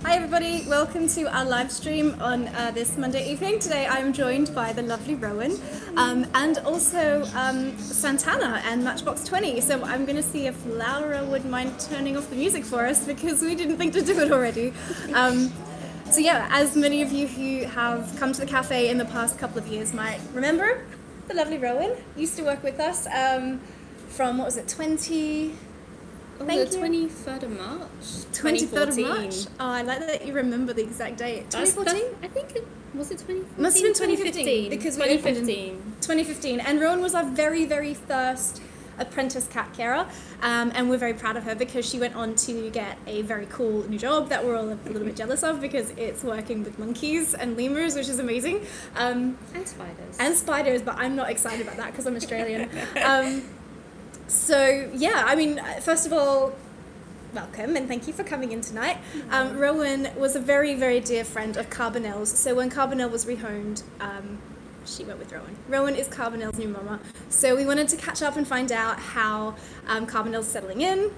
Hi everybody, welcome to our live stream on this Monday evening. Today I'm joined by the lovely Rowan and also Santana and Matchbox 20. So I'm going to see if Laura would mind turning off the music for us because we didn't think to do it already. So yeah, as many of you who have come to the cafe in the past couple of years might remember, the lovely Rowan used to work with us from, what was it, 23rd of March. 23rd of March. Oh, I like that you remember the exact date. 2014? I think it was it 2014? Must have been 2015 because we opened in 2015. And Rowan was our very, very first apprentice cat carer, and we're very proud of her because she went on to get a very cool new job that we're all a little bit jealous of because it's working with monkeys and lemurs, which is amazing. And spiders. And spiders, but I'm not excited about that because I'm Australian. So yeah, I mean, first of all, welcome and thank you for coming in tonight. Rowan was a very, very dear friend of Carbonelle's. So when Carbonelle was rehomed, she went with Rowan. Rowan is Carbonelle's new mama. So we wanted to catch up and find out how Carbonelle's settling in.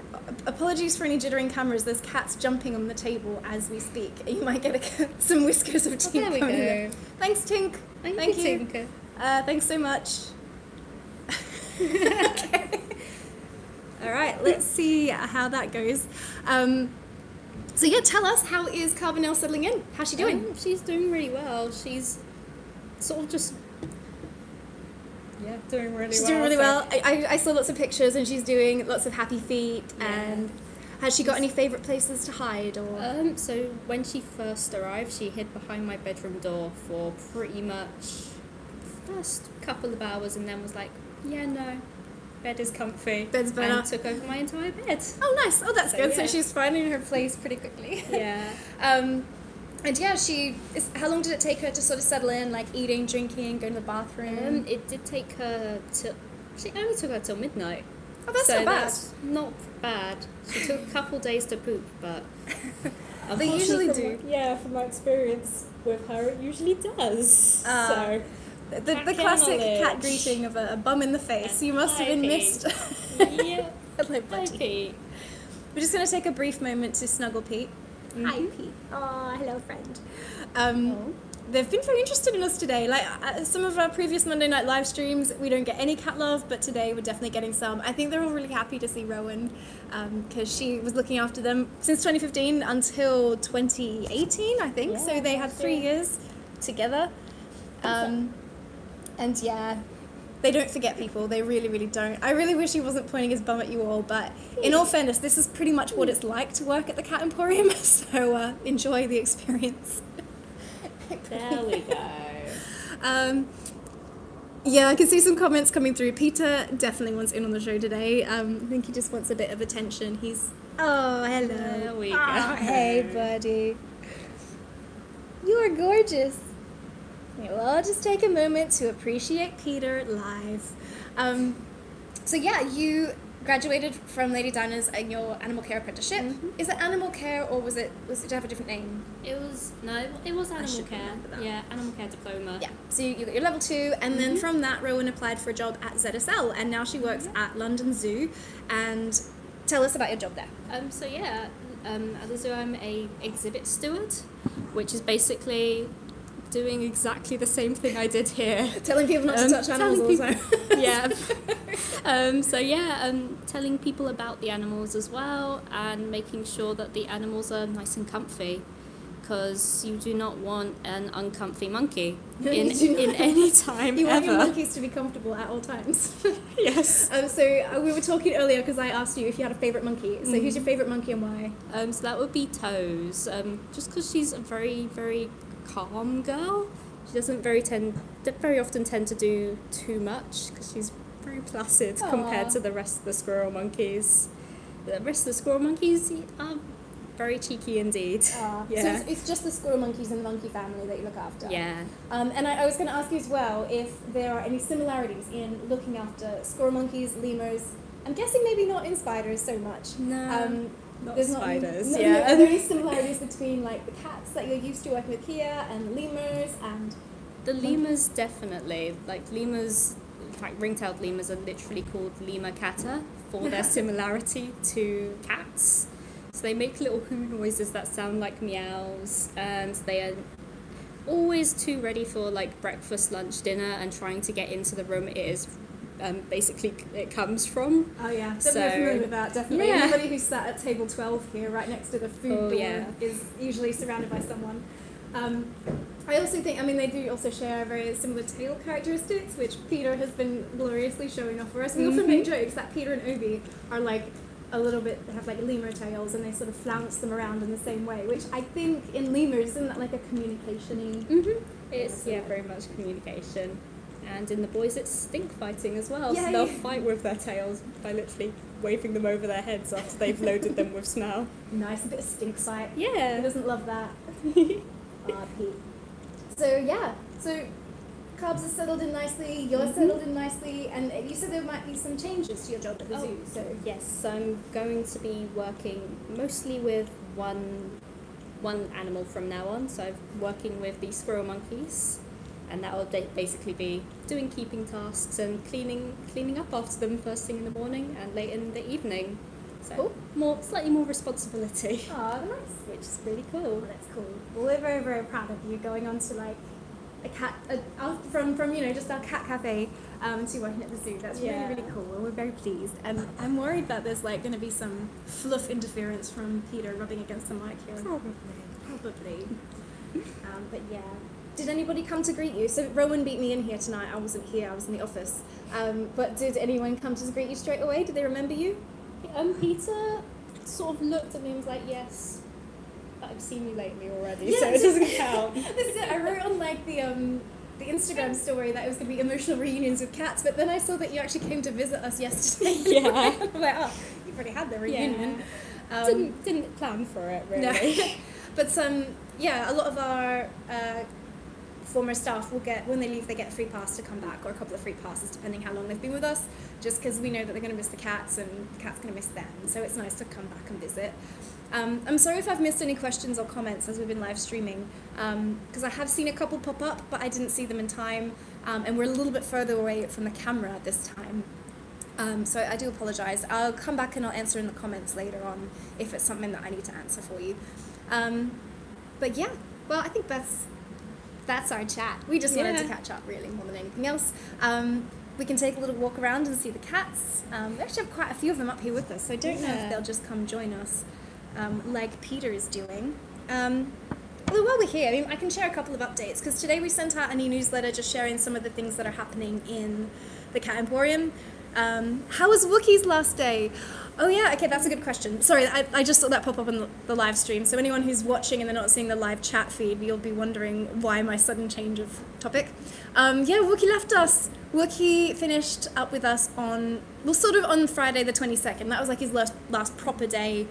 Apologies for any jittering cameras. There's cats jumping on the table as we speak. You might get some whiskers of Tink. There we go. Thanks, Tink. Thank you, Tinker. Thanks so much. Okay. All right, let's see how that goes. So yeah, tell us, how is Carbonelle settling in? How's she doing? She's doing really well. She's sort of just doing really well. She's doing really well. I saw lots of pictures and she's doing lots of happy feet. And has she got any favourite places to hide? Or so when she first arrived, she hid behind my bedroom door for pretty much the first couple of hours and then was like, yeah, no. Bed is comfy. Bed's better. And took over my entire bed. Oh, nice. Oh, that's good. Yeah. So she's finding her place pretty quickly. Yeah. And yeah, how long did it take her to sort of settle in, like eating, drinking, going to the bathroom? It did take her she only took her till midnight. Oh, that's so not bad. That's not bad. She took a couple days to poop, but They usually do. From my experience with her, it usually does. The classic cat greeting of a bum in the face. You must have been missed. Yeah. Hello, Hi, buddy. Pete. We're just going to take a brief moment to snuggle Pete. Mm-hmm. Hi, Pete. Oh, hello, friend. They've been very interested in us today. Like some of our previous Monday night live streams, we don't get any cat love, but today we're definitely getting some. I think they're all really happy to see Rowan because she was looking after them since 2015 until 2018, I think. So they had 3 years together. And yeah, they don't forget people. They really, really don't. I really wish he wasn't pointing his bum at you all, but in all fairness, this is pretty much what it's like to work at the Cat Emporium, so enjoy the experience. There we go. Yeah, I can see some comments coming through. Peter definitely wants in on the show today. I think he just wants a bit of attention. Oh, hello. There we go. Hey, buddy. You are gorgeous. Okay, well, I'll just take a moment to appreciate Peter live. So yeah, you graduated from Lady Dinah's in your animal care apprenticeship. Mm-hmm. Is it animal care or was it did it have a different name? It was animal care. Yeah, animal care diploma. Yeah. So you got your level 2, and then from that, Rowan applied for a job at ZSL, and now she works at London Zoo. And tell us about your job there. At the zoo, I'm a exhibit steward, which is basically doing exactly the same thing I did here. Telling people not to touch animals also. Yeah. Telling people about the animals as well and making sure that the animals are nice and comfy because you do not want an uncomfy monkey in any time You want ever. your monkeys to be comfortable at all times. Yes. So we were talking earlier because I asked you if you had a favourite monkey. So who's your favourite monkey and why? So that would be Toes. Just because she's a very, very calm girl. She doesn't very often tend to do too much because she's very placid compared to the rest of the squirrel monkeys. The rest of the squirrel monkeys are very cheeky indeed. Yeah. So it's just the squirrel monkeys in the monkey family that you look after. Yeah. And I was going to ask you as well if there are any similarities in looking after squirrel monkeys, lemurs. I'm guessing maybe not in spiders so much. No. Not There's spiders, Are there any similarities between like the cats that you're used to working with here and the lemurs and... The lemurs definitely. Like lemurs, in fact ring-tailed lemurs are literally called lemur cata for their similarity to cats. So they make little who noises that sound like meows, and they are always too ready for like breakfast, lunch, dinner, and trying to get into the room it is basically it comes from. Oh yeah, So, we're familiar with that, definitely. yeah. Anybody who's sat at table 12 here, right next to the food door, yeah. is usually surrounded by someone. I also think, I mean, they do also share very similar tail characteristics, which Peter has been gloriously showing off for us. We often make jokes that Peter and Obi are like a little bit, they have like lemur tails, and they sort of flounce them around in the same way, which I think in lemurs, isn't that like a communication-y? It's, yeah, very much communication. And in the boys, it's stink fighting as well. Yeah, so they'll yeah. fight with their tails by literally waving them over their heads after they've loaded them with smell. Nice, a bit of stink fight. Yeah. Who doesn't love that? Pete. So yeah, so Carbs has settled in nicely, you're settled in nicely, and you said there might be some changes to your job at the zoo. So Yes, I'm going to be working mostly with one animal from now on. So I'm working with the squirrel monkeys, and that will basically be doing keeping tasks and cleaning up after them first thing in the morning and late in the evening. So slightly more responsibility. oh, nice. Which is really cool. Oh, that's cool. Well, we're very, very proud of you going on to like from just our cat cafe to working at the zoo. That's really, really cool. And we're very pleased. And I'm worried that there's like going to be some fluff interference from Peter rubbing against the mic here. Probably. But yeah. Did anybody come to greet you? So Rowan beat me in here tonight. I wasn't here. I was in the office. But did anyone come to greet you straight away? Did they remember you? Peter sort of looked at me and was like, yes, but I've seen you lately already, Yeah, so it doesn't count. This is it. I wrote on like the Instagram story that it was going to be emotional reunions with cats, but then I saw that you actually came to visit us yesterday. Yeah. I'm like, oh, you've already had the reunion. Yeah. Didn't plan for it, really. No. But a lot of our former staff will get, when they leave, they get a free pass to come back, or a couple of free passes depending how long they've been with us, just because we know that they're going to miss the cats and the cats are going to miss them, so it's nice to come back and visit. I'm sorry if I've missed any questions or comments as we've been live streaming, because I have seen a couple pop up, but I didn't see them in time, and we're a little bit further away from the camera this time. So I do apologise. I'll come back and I'll answer in the comments later on if it's something that I need to answer for you. But yeah, well, I think that's our chat. We just wanted to catch up, really, more than anything else. We can take a little walk around and see the cats. We actually have quite a few of them up here with us, so I don't know if they'll just come join us like Peter is doing. Well, while we're here, I mean, I can share a couple of updates, because today we sent out an e-newsletter just sharing some of the things that are happening in the Cat Emporium. How was Wookie's last day? Oh yeah, okay, that's a good question. Sorry, I just saw that pop up on the live stream, so anyone who's watching and they're not seeing the live chat feed, you'll be wondering why my sudden change of topic. Yeah, Wookie left us. Wookie finished up with us on Friday the 22nd. That was like his last proper day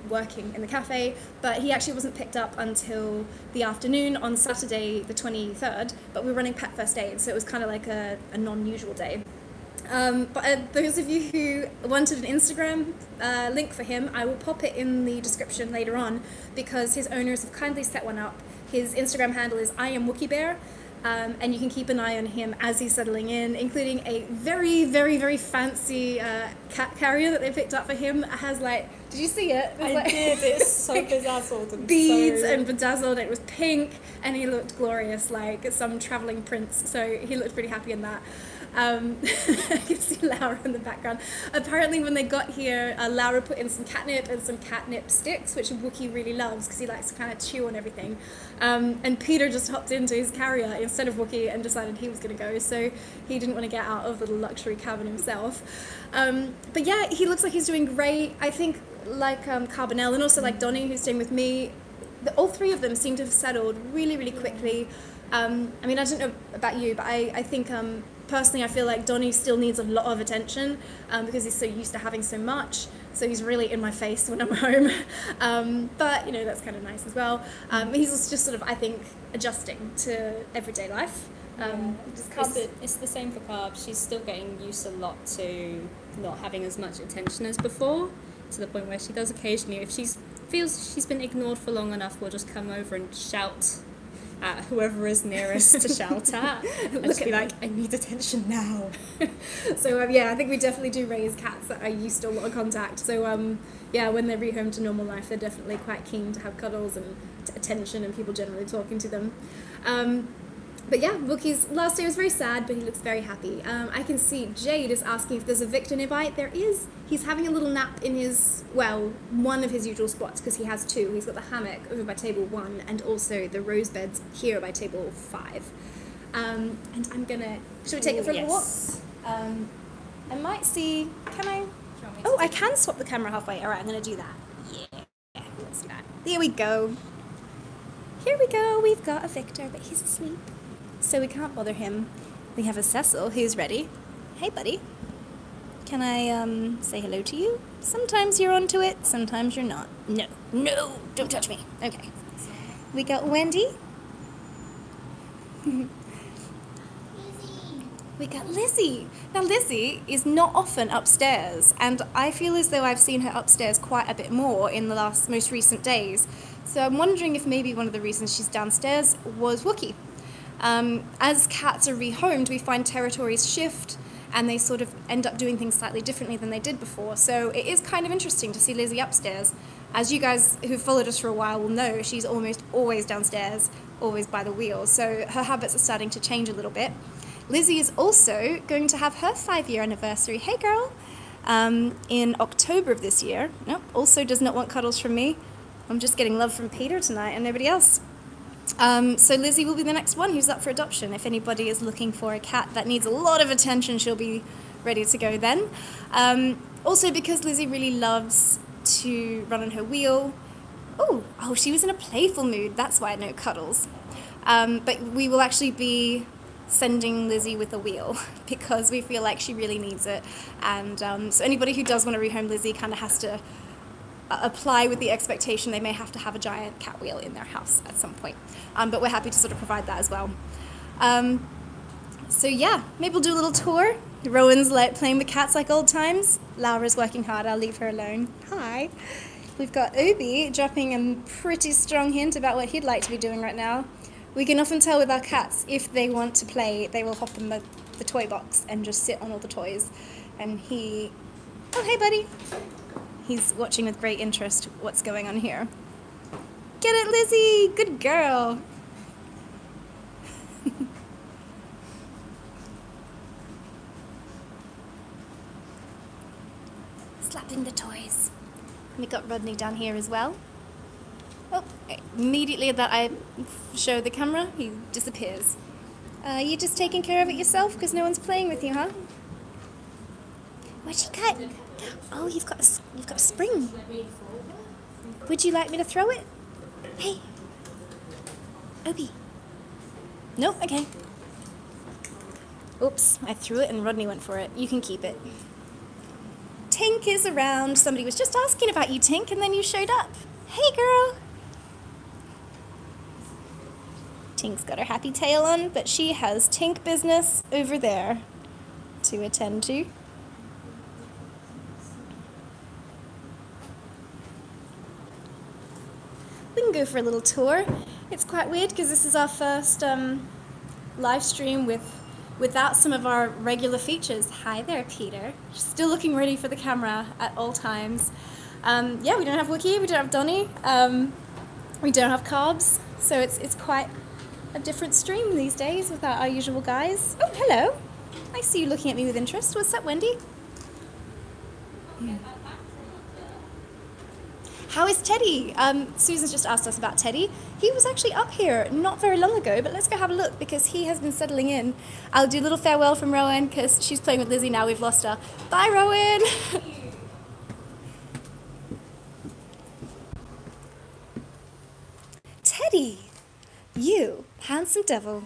working in the cafe, but he actually wasn't picked up until the afternoon on Saturday the 23rd, but we were running Pet First Aid, so it was kind of like a non-usual day. But those of you who wanted an Instagram link for him, I will pop it in the description later on, because his owners have kindly set one up. His Instagram handle is I am Wookie Bear, and you can keep an eye on him as he's settling in, including a very, very, very fancy cat carrier that they picked up for him. It has did you see it? I did. It's so bedazzled and beads and bedazzled. It was pink, and he looked glorious, like some traveling prince. So he looked pretty happy in that. I can see Laura in the background. Apparently when they got here, Laura put in some catnip and some catnip sticks, which Wookie really loves because he likes to kind of chew on everything. And Peter just hopped into his carrier instead of Wookie and decided he was going to go, so he didn't want to get out of the luxury cabin himself. But yeah, he looks like he's doing great. I think like Carbonelle and also like Donnie, who's staying with me, all three of them seem to have settled really, really quickly. I mean, I don't know about you, but I think personally I feel like Donnie still needs a lot of attention because he's so used to having so much, so he's really in my face when I'm home. But you know, that's kind of nice as well. He's also just sort of, I think, adjusting to everyday life. It's the same for Carb. She's still getting used a lot to not having as much attention as before, to the point where she does occasionally, if she feels she's been ignored for long enough, will just come over and shout at whoever is nearest to shout at. And just be like, I need attention now. So yeah, I think we definitely do raise cats that are used to a lot of contact. So yeah, when they rehome to normal life, they're definitely quite keen to have cuddles and attention and people generally talking to them. But yeah, Wookie's last day was very sad, but he looks very happy. I can see Jade is asking if there's a victor nearby. There is. He's having a little nap in his, well, one of his usual spots, because he has two. He's got the hammock over by table 1 and also the rose beds here by table 5. And I'm gonna, should we take it for a little walk? I might see, can I? Oh, I can swap the camera halfway. All right, I'm gonna do that. Yeah, let's do that. There we go. Here we go. We've got a victor, but he's asleep, so we can't bother him. We have a Cecil who's ready. Hey, buddy. Can I say hello to you? Sometimes you're onto it, sometimes you're not. No, don't touch me. Okay. We got Wendy. We got Lizzie. Now Lizzie is not often upstairs, and I feel as though I've seen her upstairs quite a bit more in the most recent days. So I'm wondering if maybe one of the reasons she's downstairs was Wookie. As cats are rehomed, we find territories shift, and they sort of end up doing things slightly differently than they did before. So it is kind of interesting to see Lizzie upstairs. As you guys who've followed us for a while will know, she's almost always downstairs, always by the wheel. So her habits are starting to change a little bit. Lizzie is also going to have her 5-year anniversary. Hey girl! In October of this year. Nope, also does not want cuddles from me. I'm just getting love from Peter tonight and nobody else. So Lizzie will be the next one who's up for adoption. If anybody is looking for a cat that needs a lot of attention, she'll be ready to go then. Also because Lizzie really loves to run on her wheel. Oh, she was in a playful mood. That's why no cuddles. But we will actually be sending Lizzie with a wheel because we feel like she really needs it. And so anybody who does want to rehome Lizzie kind of has to apply with the expectation they may have to have a giant cat wheel in their house at some point. But we're happy to sort of provide that as well. So yeah, maybe we'll do a little tour. Rowan's playing with cats like old times. Laura's working hard, I'll leave her alone. Hi. We've got Obi dropping a pretty strong hint about what he'd like to be doing right now. We can often tell with our cats, if they want to play, they will hop in the toy box and just sit on all the toys. And he... Oh, hey, buddy. He's watching with great interest what's going on here. Get it, Lizzie! Good girl! Slapping the toys. We got Rodney down here as well. Oh, immediately that I show the camera, he disappears. You just taking care of it yourself because no one's playing with you, huh? What'd you cut? Oh, you've got a spring. Would you like me to throw it? Hey, Obi. Nope. Okay. Oops, I threw it and Rodney went for it. You can keep it. Tink is around. Somebody was just asking about you, Tink, and then you showed up. Hey, girl. Tink's got her happy tail on, but she has Tink business over there to attend to. We can go for a little tour. It's quite weird because this is our first live stream without some of our regular features. Hi there, Peter. Still looking ready for the camera at all times. Yeah, we don't have Wookie, we don't have Donnie, we don't have Carbs, so it's quite a different stream these days without our usual guys. Oh, hello. I see you looking at me with interest. What's up, Wendy? How is Teddy? Susan's just asked us about Teddy. He was actually up here not very long ago, but let's go have a look because he has been settling in. I'll do a little farewell from Rowan because she's playing with Lizzie now. We've lost her. Bye, Rowan. Teddy, you handsome devil.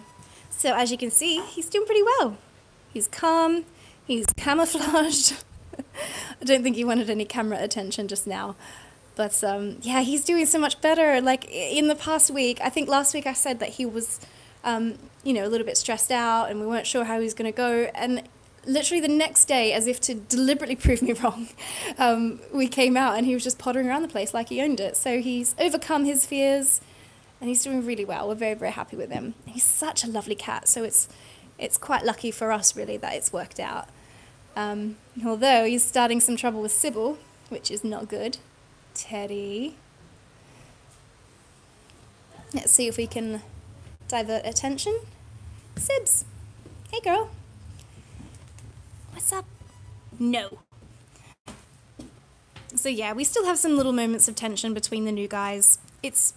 So as you can see, he's doing pretty well. He's calm, he's camouflaged. I don't think he wanted any camera attention just now. But yeah, he's doing so much better. Like in the past week, I think last week I said that he was, you know, a little bit stressed out and we weren't sure how he was going to go. And literally the next day, as if to deliberately prove me wrong, we came out and he was just pottering around the place like he owned it. So he's overcome his fears and he's doing really well. We're very, very happy with him. He's such a lovely cat, so it's quite lucky for us, really, that it's worked out. Although he's starting some trouble with Sybil, which is not good. Teddy. Let's see if we can divert attention. Sibs. Hey, girl. What's up? No. So yeah, we still have some little moments of tension between the new guys. It's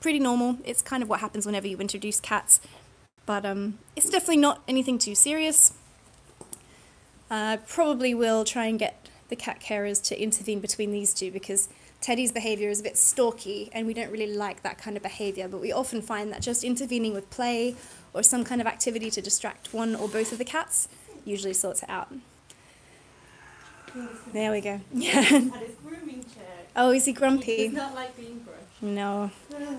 pretty normal. It's kind of what happens whenever you introduce cats. But it's definitely not anything too serious. Probably will try and get the cat carers to intervene between these two, because Teddy's behaviour is a bit stalky and we don't really like that kind of behaviour, but we often find that just intervening with play or some kind of activity to distract one or both of the cats usually sorts it out. There we go. Yeah. Oh, is he grumpy? He does not like being brushed. No.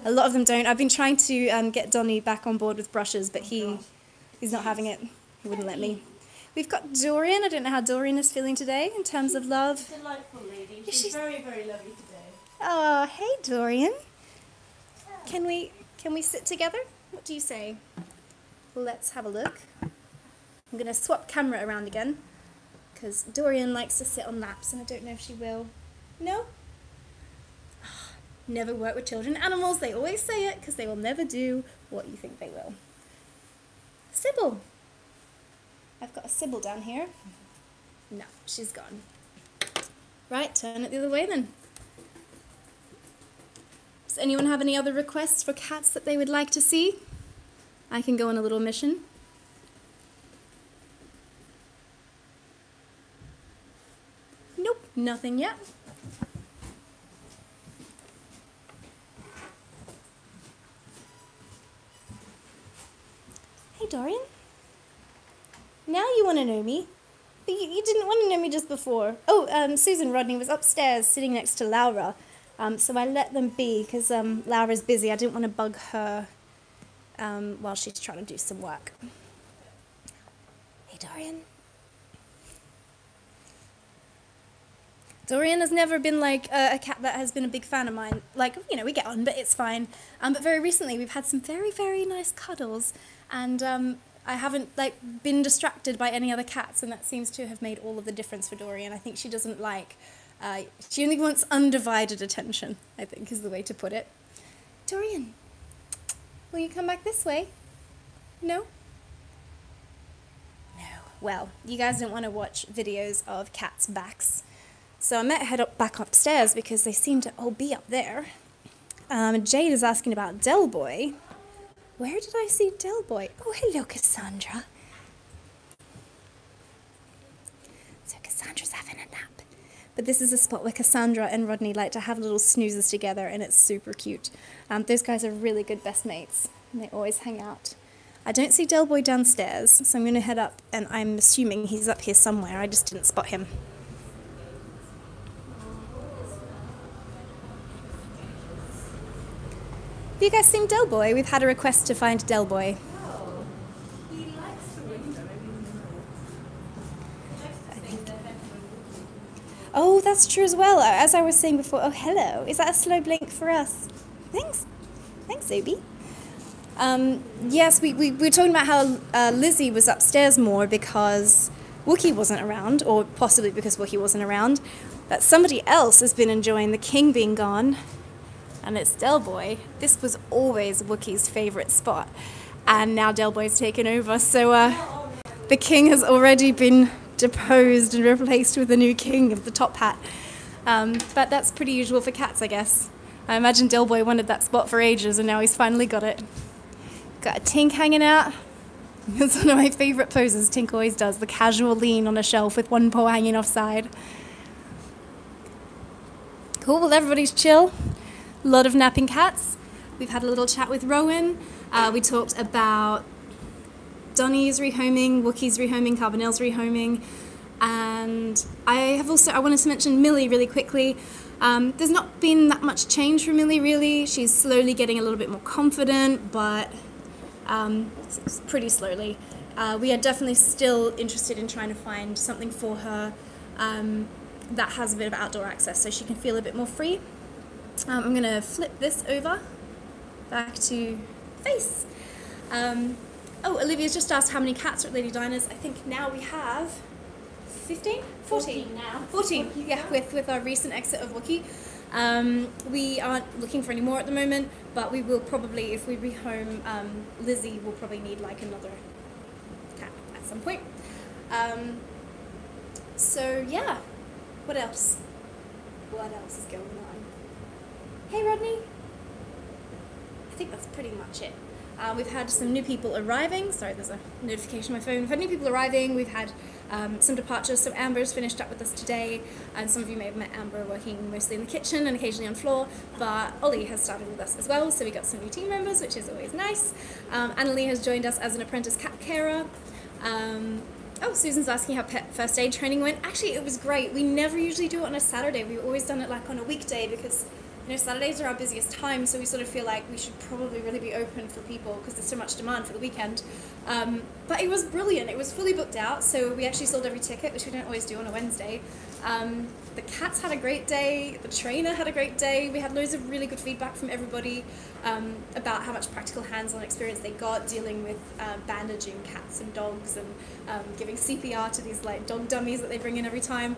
A lot of them don't. I've been trying to get Donnie back on board with brushes, but he's not having it. He wouldn't let me. We've got Dorian. I don't know how Dorian is feeling today in terms of love. She's a delightful lady. She's very, very lovely today. Oh, hey, Dorian. Can we sit together? What do you say? Let's have a look. I'm going to swap camera around again, because Dorian likes to sit on laps, and I don't know if she will. No? Never work with children and animals. They always say it, because they will never do what you think they will. Sybil. I've got a Sybil down here. No, she's gone. Right, turn it the other way then. Does anyone have any other requests for cats that they would like to see? I can go on a little mission. Nope, nothing yet. Hey, Dorian. Now you want to know me. But you didn't want to know me just before. Oh, Susan Rodney was upstairs sitting next to Laura. So I let them be because Laura's busy. I didn't want to bug her while she's trying to do some work. Hey, Dorian. Dorian has never been like a cat that has been a big fan of mine. Like, you know, we get on, but it's fine. But very recently we've had some very, very nice cuddles, and I haven't like been distracted by any other cats, and that seems to have made all of the difference for Dorian. I think she doesn't like, she only wants undivided attention, I think is the way to put it. Dorian, will you come back this way? No? No. Well, you guys don't want to watch videos of cats' backs. So I might head back upstairs because they seem to all be up there. Jade is asking about Del Boy. Where did I see Del Boy? Oh, hello, Cassandra. So Cassandra's having a nap. But this is a spot where Cassandra and Rodney like to have little snoozes together, and it's super cute. Those guys are really good best mates, and they always hang out. I don't see Del Boy downstairs, so I'm going to head up, and I'm assuming he's up here somewhere. I just didn't spot him. Have you guys seen Del Boy? We've had a request to find Del Boy. Oh, he likes the window. Oh, that's true as well. As I was saying before, oh, hello. Is that a slow blink for us? Thanks. Thanks, Obi. Yes, we were talking about how Lizzie was upstairs more because Wookie wasn't around, or possibly because Wookie wasn't around. But somebody else has been enjoying the king being gone. And it's Del Boy. This was always Wookie's favourite spot, and now Del Boy's taken over, so the king has already been deposed and replaced with the new king of the top hat. But that's pretty usual for cats, I guess. I imagine Del Boy wanted that spot for ages, and now he's finally got it. Got a Tink hanging out. It's one of my favourite poses Tink always does, the casual lean on a shelf with one paw hanging offside. Cool, well, everybody's chill. A lot of napping cats. We've had a little chat with Rowan. We talked about Donnie's rehoming, Wookie's rehoming, Carbonelle's rehoming, and I wanted to mention Millie really quickly. There's not been that much change for Millie really. She's slowly getting a little bit more confident, but pretty slowly. We are definitely still interested in trying to find something for her that has a bit of outdoor access so she can feel a bit more free. I'm going to flip this over back to face. Oh, Olivia's just asked how many cats are at Lady Dinah's. I think now we have 15? 14 now. 14, yeah, with our recent exit of Wookiee. We aren't looking for any more at the moment, but we will probably, if we rehome Lizzie, will probably need like another cat at some point. So yeah, what else? What else is going on? Hey Rodney. I think that's pretty much it. We've had some new people arriving. Sorry, there's a notification on my phone. We've had new people arriving. We've had some departures. So Amber's finished up with us today, and some of you may have met Amber working mostly in the kitchen and occasionally on floor, but Ollie has started with us as well, so we got some new team members, which is always nice. Annalie has joined us as an apprentice cat carer. Oh, Susan's asking how pet first aid training went. Actually, it was great. We never usually do it on a Saturday. We've always done it like on a weekday because, you know, Saturdays are our busiest time, so we sort of feel like we should probably really be open for people because there's so much demand for the weekend. But it was brilliant. It was fully booked out, so we actually sold every ticket, which we don't always do on a Wednesday. The cats had a great day. The trainer had a great day. We had loads of really good feedback from everybody about how much practical hands-on experience they got dealing with bandaging cats and dogs and giving CPR to these like dog dummies that they bring in every time.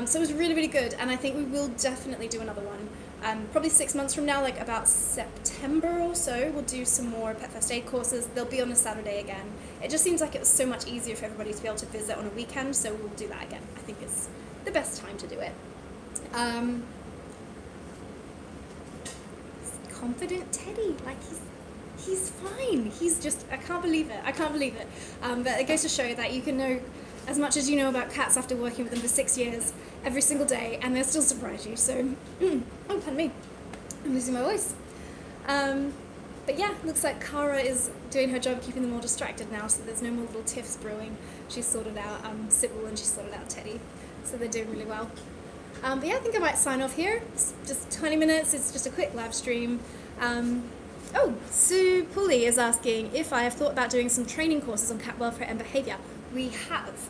So it was really, really good, and I think we will definitely do another one. Probably 6 months from now, like about September or so, we'll do some more pet first aid courses. They'll be on a Saturday again. It just seems like it was so much easier for everybody to be able to visit on a weekend, so we'll do that again. I think it's the best time to do it. Confident Teddy, like he's fine. He's just, I can't believe it. But it goes to show that you can know as much as you know about cats after working with them for 6 years, every single day, and they'll still surprise you. So, oh, pardon me, I'm losing my voice. But yeah, looks like Cara is doing her job keeping them all distracted now, so there's no more little tiffs brewing. She's sorted out Sybil and she's sorted out Teddy, so they're doing really well. But yeah, I think I might sign off here. It's just 20 minutes, it's just a quick live stream. Oh, Sue Pooley is asking if I have thought about doing some training courses on cat welfare and behaviour. We have.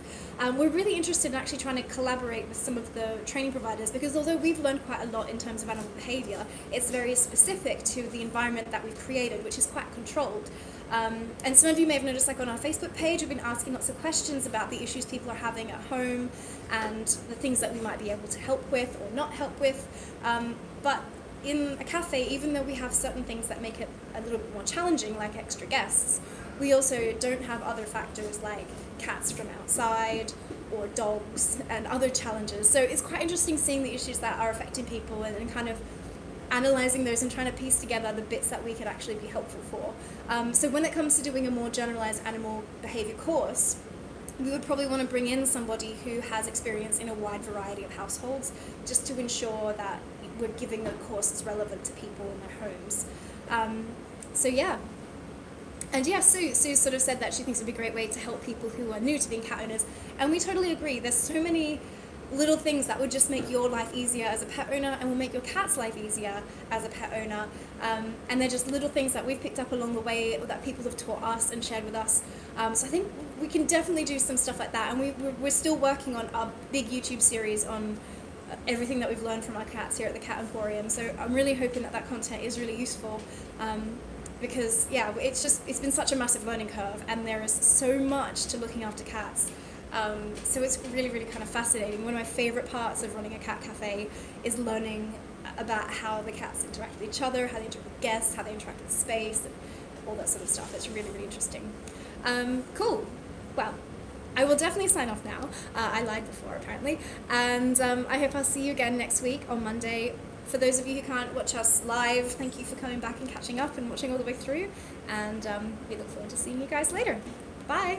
We're really interested in actually trying to collaborate with some of the training providers because although we've learned quite a lot in terms of animal behaviour, it's very specific to the environment that we've created, which is quite controlled. And some of you may have noticed, like on our Facebook page, we've been asking lots of questions about the issues people are having at home and the things that we might be able to help with or not help with. But in a cafe, even though we have certain things that make it a little bit more challenging, like extra guests, we also don't have other factors like cats from outside or dogs and other challenges. So it's quite interesting seeing the issues that are affecting people and kind of analysing those and trying to piece together the bits that we could actually be helpful for. So when it comes to doing a more generalised animal behaviour course, we would probably want to bring in somebody who has experience in a wide variety of households just to ensure that we're giving a course that's relevant to people in their homes. So yeah. And yeah, Sue sort of said that she thinks it would be a great way to help people who are new to being cat owners. And we totally agree. There's so many little things that would just make your life easier as a pet owner and will make your cat's life easier as a pet owner. And they're just little things that we've picked up along the way that people have taught us and shared with us. So I think we can definitely do some stuff like that. And we're still working on our big YouTube series on everything that we've learned from our cats here at the Cat Emporium. So I'm really hoping that that content is really useful. Because yeah, it's been such a massive learning curve and there is so much to looking after cats. So it's really, really kind of fascinating. One of my favourite parts of running a cat cafe is learning about how the cats interact with each other, how they interact with guests, how they interact with space, and all that sort of stuff. It's really, really interesting. Cool. Well, I will definitely sign off now. I lied before, apparently. And I hope I'll see you again next week on Monday. For those of you who can't watch us live, thank you for coming back and catching up and watching all the way through. And we look forward to seeing you guys later. Bye!